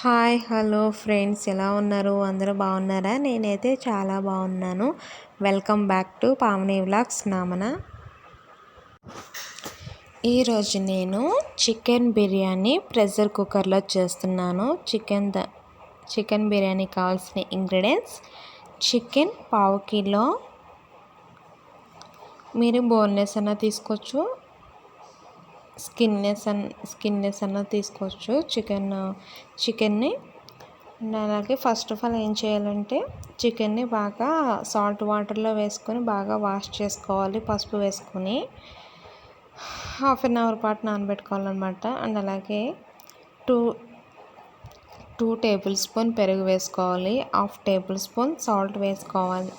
Hi hello friends, ఎలా ఉన్నారు? అందరూ బాగున్నారా? నేనైతే చాలా బాగున్నాను. Welcome back to Pavani vlogs నామన. ఈరోజు నేను చికెన్ బిర్యానీ ప్రెషర్ కుక్కర్లో చేస్తున్నాను. చికెన్ బిర్యానీ కావాల్సిన ఇంగ్రీడియంట్స్: చికెన్ పావు కిలో, మీరు బోన్లెస్ అన్న తీసుకోవచ్చు, స్కిన్లెస్ అన్న తీసుకోవచ్చు చికెన్ని. అలాగే ఫస్ట్ ఆఫ్ ఆల్ ఏం చేయాలంటే చికెన్ని బాగా సాల్ట్ వాటర్లో వేసుకొని బాగా వాష్ చేసుకోవాలి. పసుపు వేసుకొని హాఫ్ అన్ అవర్ పాటు నానబెట్టుకోవాలన్నమాట. అండ్ అలాగే టూ టేబుల్ స్పూన్ పెరుగు వేసుకోవాలి, హాఫ్ టేబుల్ స్పూన్ సాల్ట్ వేసుకోవాలి,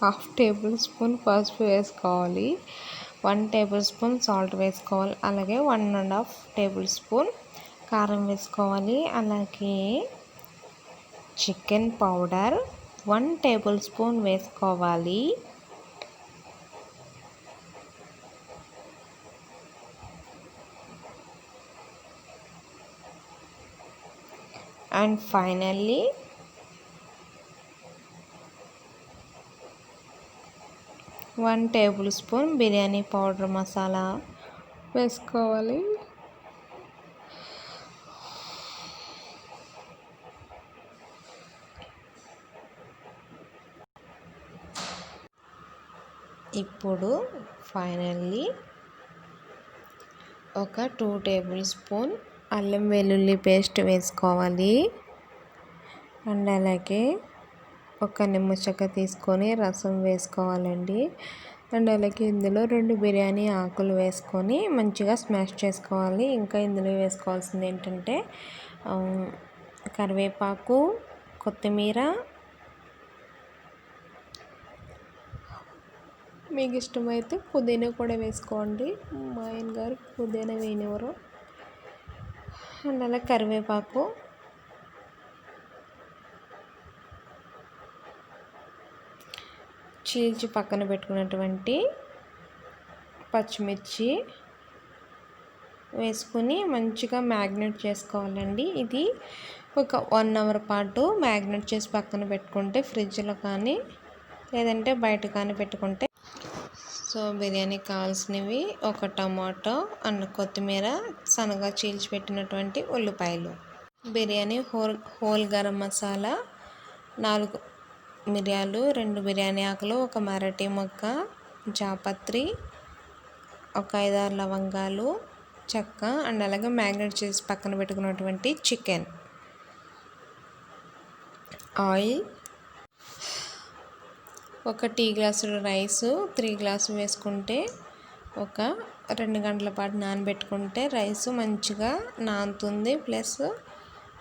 హాఫ్ టేబుల్ స్పూన్ పసుపు వేసుకోవాలి, 1 టేబుల్ స్పూన్ సాల్ట్ వేసుకోవాలి, అలాగే 1.5 టేబుల్ స్పూన్ కారం వేసుకోవాలి. అలాగే చికెన్ పౌడర్ 1 టేబుల్ స్పూన్ వేసుకోవాలి. And finally one table spoon biryani powder masala వేసుకోవాలి. ఇప్పుడు ఫైనల్లీ ఒక 2 టేబుల్ స్పూన్ అల్లం వెల్లుల్లి పేస్ట్ వేసుకోవాలి. అండ్ అలాగే ఒక నిమ్మచెక్క తీసుకొని రసం వేసుకోవాలండి. అండ్ అలాగే ఇందులో 2 బిర్యానీ ఆకులు వేసుకొని మంచిగా స్మాష్ చేసుకోవాలి. ఇంకా ఇందులో వేసుకోవాల్సింది ఏంటంటే కరివేపాకు, కొత్తిమీర, మీకు ఇష్టమైతే పుదీనా కూడా వేసుకోండి. మా ఆయన గారు పుదీనా వేయనివ్వరు. అండ్ అలా కరివేపాకు, చీల్చి పక్కన పెట్టుకున్నటువంటి పచ్చిమిర్చి వేసుకుని మంచిగా మ్యాగ్నేట్ చేసుకోవాలండి. ఇది ఒక 1 అవర్ పాటు మ్యాగ్నేట్ చేసి పక్కన పెట్టుకుంటే ఫ్రిడ్జ్లో కానీ లేదంటే బయట కానీ పెట్టుకుంటే. సో బిర్యానీకి కావాల్సినవి ఒక టమాటో అండ్ కొత్తిమీర, సన్నగా చీల్చి పెట్టినటువంటి ఉల్లిపాయలు, బిర్యానీ హోల్ గరం మసాలా, 4 మిరియాలు, 2 బిర్యానీ ఆకులు, ఒక మరాఠీ మొగ్గ, జాపత్రి, ఒక 5-6 లవంగాలు, చెక్క, అండ్ అలాగే మ్యాగ్నేట్ చేసి పక్కన పెట్టుకున్నటువంటి చికెన్, ఆయిల్, ఒక టీ గ్లాసులు రైసు, 3 గ్లాసులు వేసుకుంటే ఒక 2 గంటల పాటు నానబెట్టుకుంటే రైసు మంచిగా నానుతుంది. ప్లస్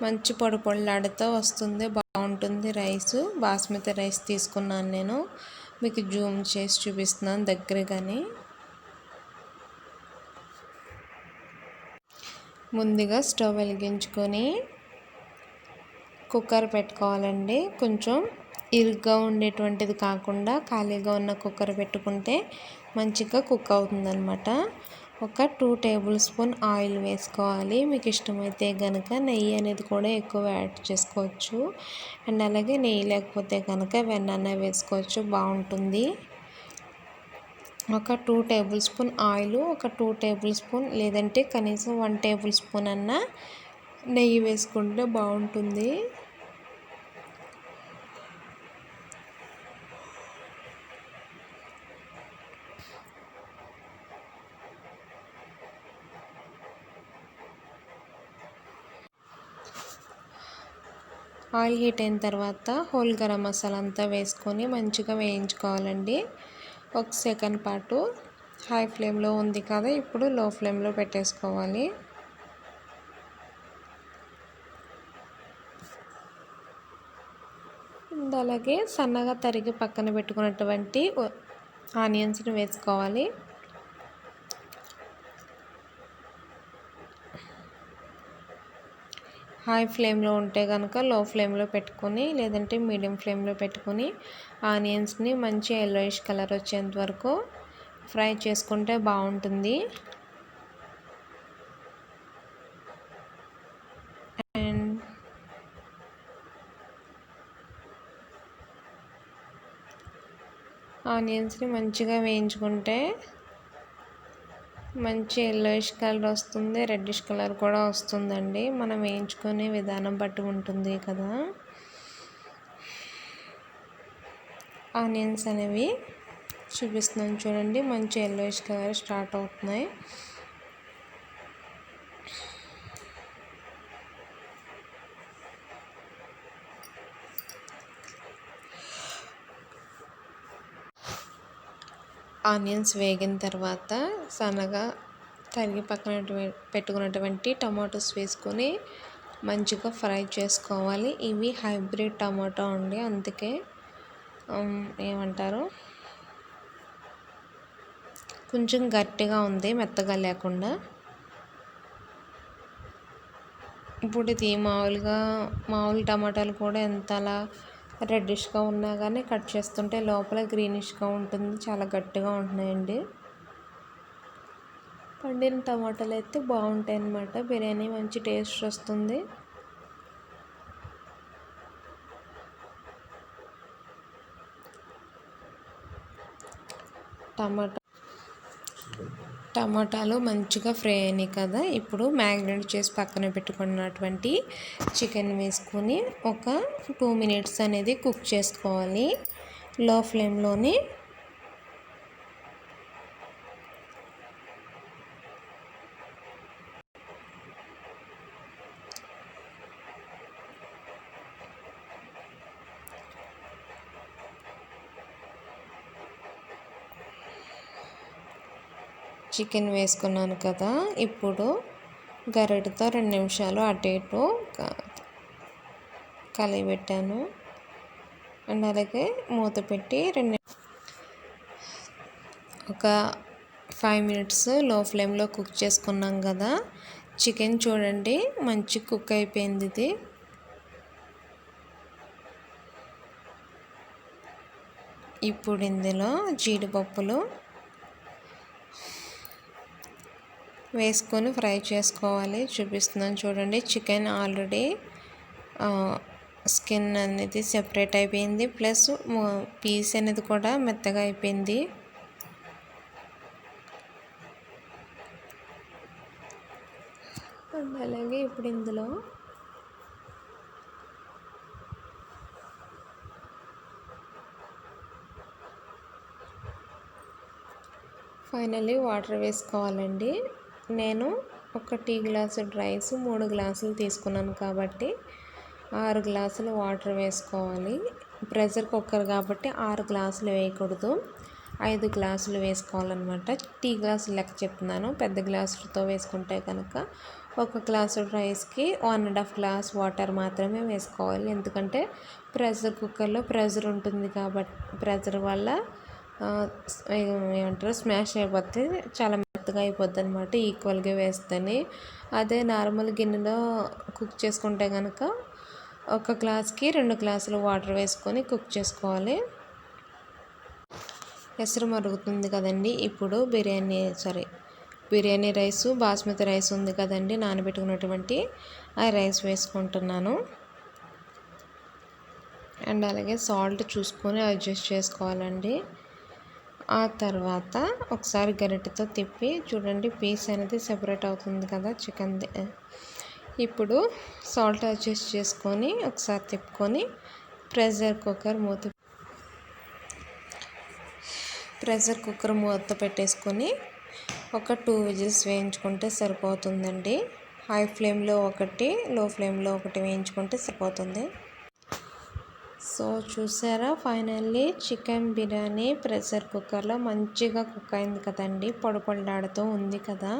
మంచి పొడి పొడిలాడుతూ వస్తుంది, బాగుంటుంది రైసు. బాస్మతి రైస్ తీసుకున్నాను నేను, మీకు జూమ్ చేసి చూపిస్తున్నాను దగ్గరగానే. ముందుగా స్టవ్ వెలిగించుకొని కుక్కర్ పెట్టుకోవాలండి. కొంచెం ఇరుగ్గా ఉండేటువంటిది కాకుండా ఖాళీగా ఉన్న కుక్కర్ పెట్టుకుంటే మంచిగా కుక్ అవుతుందన్నమాట. ఒక 2 టేబుల్ స్పూన్ ఆయిల్ వేసుకోవాలి. మీకు ఇష్టమైతే కనుక నెయ్యి అనేది కూడా ఎక్కువ యాడ్ చేసుకోవచ్చు. అండ్ అలాగే నెయ్యి లేకపోతే కనుక వెన్న వేసుకోవచ్చు, బాగుంటుంది. ఒక 2 టేబుల్ స్పూన్ ఆయిల్, ఒక 2 టేబుల్ స్పూన్ లేదంటే కనీసం 1 టేబుల్ స్పూన్ అన్న నెయ్యి వేసుకుంటే బాగుంటుంది. ఆయిల్ హీట్ అయిన తర్వాత హోల్ గరం మసాలా అంతా వేసుకొని మంచిగా వేయించుకోవాలండి. 1 సెకండ్ పాటు. హై ఫ్లేమ్లో ఉంది కదా, ఇప్పుడు లో ఫ్లేమ్లో పెట్టేసుకోవాలి. అలాగే సన్నగా తరిగి పక్కన పెట్టుకున్నటువంటి ఆనియన్స్ని వేసుకోవాలి. హై ఫ్లేమ్లో ఉంటే కనుక లో ఫ్లేమ్లో పెట్టుకొని లేదంటే మీడియం ఫ్లేమ్లో పెట్టుకొని ఆనియన్స్ని మంచి ఎల్లోయిష్ కలర్ వచ్చేంత వరకు ఫ్రై చేసుకుంటే బాగుంటుంది. ఆనియన్స్ని మంచిగా వేయించుకుంటే మంచి ఎల్లోయిష్ కలర్ వస్తుంది, రెడ్డిష్ కలర్ కూడా వస్తుందండి. మనం వేయించుకునే విధానం బట్టి ఉంటుంది కదా. ఆనియన్స్ అనేవి చూపిస్తున్నాను చూడండి, మంచి ఎల్లోయిష్ కలర్ స్టార్ట్ అవుతున్నాయి. ఆనియన్స్ వేగిన తర్వాత సన్నగా తరిగి పక్కన పెట్టుకున్నటువంటి టమాటోస్ వేసుకొని మంచిగా ఫ్రై చేసుకోవాలి. ఇవి హైబ్రిడ్ టమాటో అండి, అందుకే ఏమంటారు కొంచెం గట్టిగా ఉంది, మెత్తగా లేకుండా. ఇప్పుడు ఇది మామూలు టమాటాలు కూడా ఎంతలా రెడ్డిష్గా ఉన్నా కానీ కట్ చేస్తుంటే లోపల గ్రీనిష్గా ఉంటుంది, చాలా గట్టిగా ఉంటున్నాయండి. పండిన టమాటాలు అయితే బాగుంటాయి అన్నమాట, బిర్యానీ మంచి టేస్ట్ వస్తుంది. టమాటాలు మంచిగా ఫ్రై అయినాయి కదా. ఇప్పుడు మ్యాగ్నేట్ చేసి పక్కన పెట్టుకున్నటువంటి చికెన్ వేసుకొని ఒక 2 మినిట్స్ అనేది కుక్ చేసుకోవాలి లో ఫ్లేమ్లోని. చికెన్ వేసుకున్నాను కదా, ఇప్పుడు గరిటెతో 2 నిమిషాలు అటు ఇటు కలిపెట్టాను. అండ్ అలాగే మూత పెట్టి ఒక 5 మినిట్స్ లో ఫ్లేమ్లో కుక్ చేసుకున్నాం కదా. చికెన్ చూడండి మంచి కుక్ అయిపోయింది ఇది. ఇప్పుడు ఇందులో జీడిపప్పులు వేసుకొని ఫ్రై చేసుకోవాలి. చూపిస్తున్నాను చూడండి, చికెన్ ఆల్రెడీ స్కిన్ అనేది సెపరేట్ అయిపోయింది, ప్లస్ పీస్ అనేది కూడా మెత్తగా అయిపోయింది. అలాగే ఇప్పుడు ఇందులో ఫైనల్లీ వాటర్ వేసుకోవాలండి. నేను ఒక టీ గ్లాసు రైస్ 3 గ్లాసులు తీసుకున్నాను కాబట్టి 6 గ్లాసులు వాటర్ వేసుకోవాలి. ప్రెషర్ కుక్కర్ కాబట్టి 6 గ్లాసులు వేయకూడదు, 5 గ్లాసులు వేసుకోవాలన్నమాట. టీ గ్లాసు లెక్క చెప్తున్నాను. పెద్ద గ్లాసులతో వేసుకుంటే కనుక 1 గ్లాసు రైస్కి 1.5 గ్లాస్ వాటర్ మాత్రమే వేసుకోవాలి. ఎందుకంటే ప్రెషర్ కుక్కర్లో ప్రెషర్ ఉంటుంది కాబట్టి, ప్రెషర్ వల్ల ఏమంటారు స్మాష్ అయిపోతే చాలా మెత్తగా అయిపోద్ది అనమాట ఈక్వల్గా వేస్తేనే. అదే నార్మల్ గిన్నెలో కుక్ చేసుకుంటే కనుక 1 గ్లాస్కి 2 గ్లాసులు వాటర్ వేసుకొని కుక్ చేసుకోవాలి. ఎసరు మరుగుతుంది కదండి, ఇప్పుడు బిర్యానీ రైస్ బాస్మతి రైస్ ఉంది కదండి, నానబెట్టుకున్నటువంటి ఆ రైస్ వేసుకుంటున్నాను. అండ్ అలాగే సాల్ట్ చూసుకొని అడ్జస్ట్ చేసుకోవాలండి. ఆ తర్వాత ఒకసారి గరిటెతో తిప్పి చూడండి, పీస్ అనేది సెపరేట్ అవుతుంది కదా చికెన్ది. ఇప్పుడు సాల్ట్ అడ్జస్ట్ చేసుకొని ఒకసారి తిప్పుకొని ప్రెషర్ కుక్కర్ మూత పెట్టేసుకొని ఒక 2 విజిల్స్ వేయించుకుంటే సరిపోతుందండి. హై ఫ్లేమ్లో ఒకటి, లో ఫ్లేమ్లో ఒకటి వేయించుకుంటే సరిపోతుంది. సో చూసారా, ఫైనల్లీ చికెన్ బిర్యానీ ప్రెషర్ కుక్కర్లో మంచిగా కుక్ అయింది కదండి, పొడిపొడిలాడుతూ ఉంది కదా.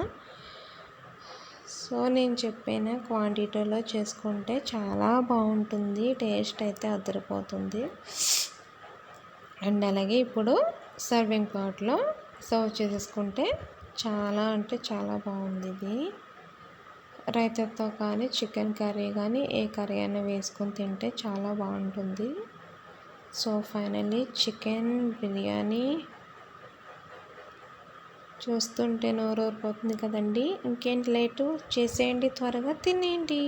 సో నేను చెప్పిన క్వాంటిటీలో చేసుకుంటే చాలా బాగుంటుంది, టేస్ట్ అయితే అదిరిపోతుంది. అండ్ అలాగే ఇప్పుడు సర్వింగ్ ప్లేట్లో సర్వ్ చేసేసుకుంటే చాలా అంటే చాలా బాగుంది ఇది. రైతాతో కానీ చికెన్ కర్రీ కానీ ఏ కర్రీ అయినా వేసుకొని తింటే చాలా బాగుంటుంది. సో ఫైనల్లీ చికెన్ బిర్యానీ చూస్తుంటే నోరూరిపోతుంది కదండి. ఇంకేంటి లేటు, చేసేయండి, త్వరగా తినేయండి.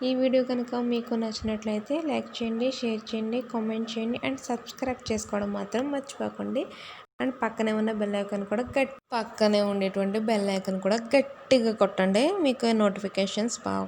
ఈ వీడియో కనుక మీకు నచ్చినట్లయితే లైక్ చేయండి, షేర్ చేయండి, కామెంట్ చేయండి అండ్ సబ్స్క్రైబ్ చేసుకోవడం మాత్రం మర్చిపోకండి. అండ్ పక్కనే ఉన్న బెల్ ఐకాన్ కూడా పక్కనే ఉండేటువంటి బెల్ ఐకాన్ కూడా గట్టిగా కొట్టండి, మీకు నోటిఫికేషన్స్ బాగా